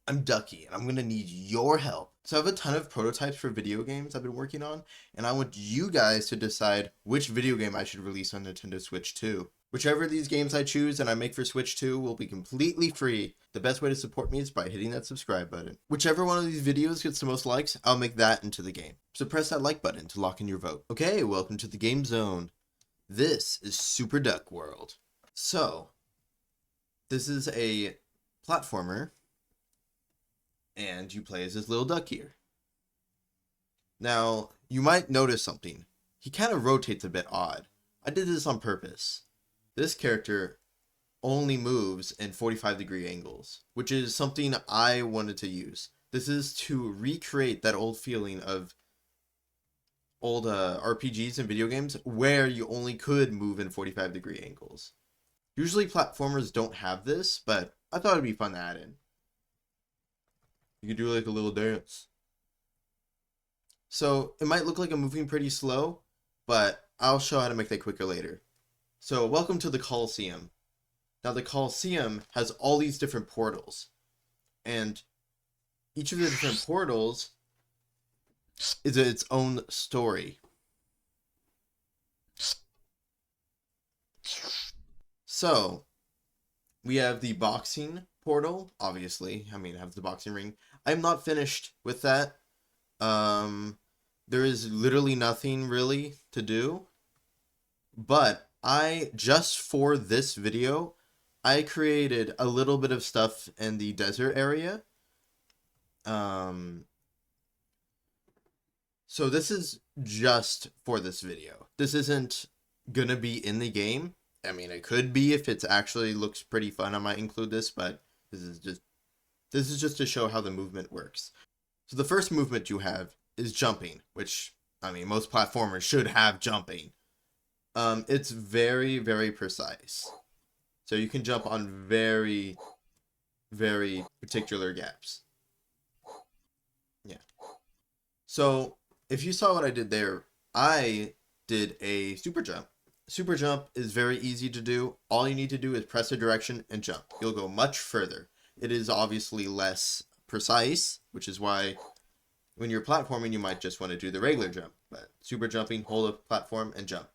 I'm Ducky, and I'm going to need your help. So I have a ton of prototypes for video games I've been working on, and I want you guys to decide which video game I should release on Nintendo Switch 2. Whichever of these games I choose and I make for Switch 2 will be completely free. The best way to support me is by hitting that subscribe button. Whichever one of these videos gets the most likes, I'll make that into the game. So press that like button to lock in your vote. Okay, welcome to the game zone. This is Super Duck World. So, this is a platformer, and you play as this little duck here. Now, you might notice something. He kind of rotates a bit odd. I did this on purpose. This character only moves in 45-degree angles, which is something I wanted to use. This is to recreate that old feeling of old RPGs and video games where you only could move in 45-degree angles. Usually platformers don't have this, but I thought it'd be fun to add in. You could do like a little dance. So it might look like I'm moving pretty slow, but I'll show how to make that quicker later. So welcome to the Coliseum. Now the Coliseum has all these different portals, and each of the different portals is its own story. So we have the boxing portal, obviously. I mean, I have the boxing ring. I'm not finished with that. There is literally nothing really to do. But just for this video, I created a little bit of stuff in the desert area. So this is just for this video. This isn't gonna be in the game. I mean, it could be if it actually looks pretty fun. I might include this, but this is just to show how the movement works. So the first movement you have is jumping, which, I mean, most platformers should have jumping. It's very, very precise. So you can jump on very, very particular gaps. Yeah. So if you saw what I did there, I did a super jump. Super jump is very easy to do. All you need to do is press a direction and jump. You'll go much further. It is obviously less precise, which is why when you're platforming, you might just want to do the regular jump. But super jumping, hold a platform and jump.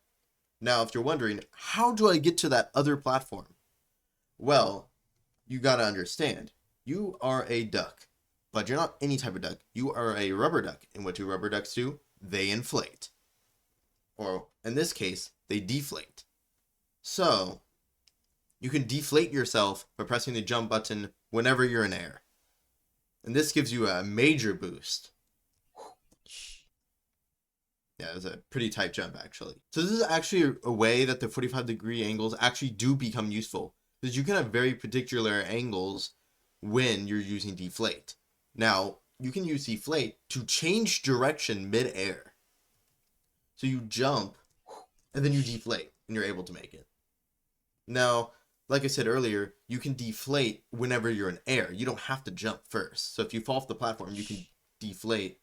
Now, if you're wondering, how do I get to that other platform? Well, you gotta understand, you are a duck, but you're not any type of duck. You are a rubber duck. And what do rubber ducks do? They inflate. Or, in this case, they deflate. So, you can deflate yourself by pressing the jump button whenever you're in air. And this gives you a major boost. Yeah, it was a pretty tight jump, actually. So this is actually a way that the 45-degree angles actually do become useful, because you can have very particular angles when you're using deflate. Now, you can use deflate to change direction mid-air. So you jump, and then you deflate, and you're able to make it. Now, like I said earlier, you can deflate whenever you're in air. You don't have to jump first. So if you fall off the platform, you can deflate.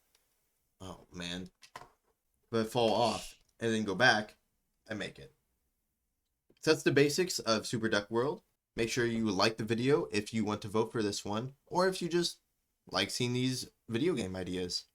Oh, man. But fall off, and then go back, and make it. So that's the basics of Super Duck World. Make sure you like the video if you want to vote for this one, or if you just like seeing these video game ideas.